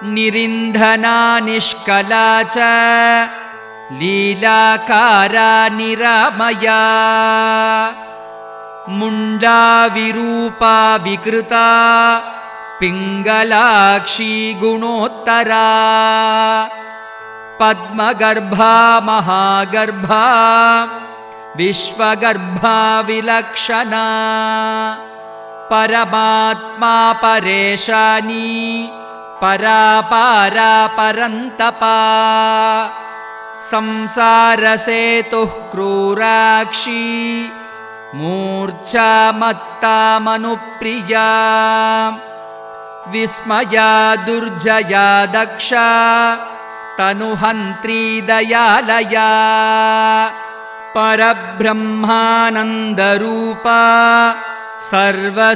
निरिन्धना निष्कला च लीलाकारा निरामया मुण्डा विरूपा विकृता पिङ्गलाक्षी गुणोत्तरा पद्मगर्भा महागर्भा विश्वगर्भा विलक्षणा परमात्मा परेशानी परापारा परन्तपा संसारसेतुः क्रूराक्षी मूर्छा मत्ता मनुप्रिया विस्मया दुर्जया दक्षा तनुहन्त्री दयालया परब्रह्मानन्दरूपा सर्वसिद्धिविधायिनी।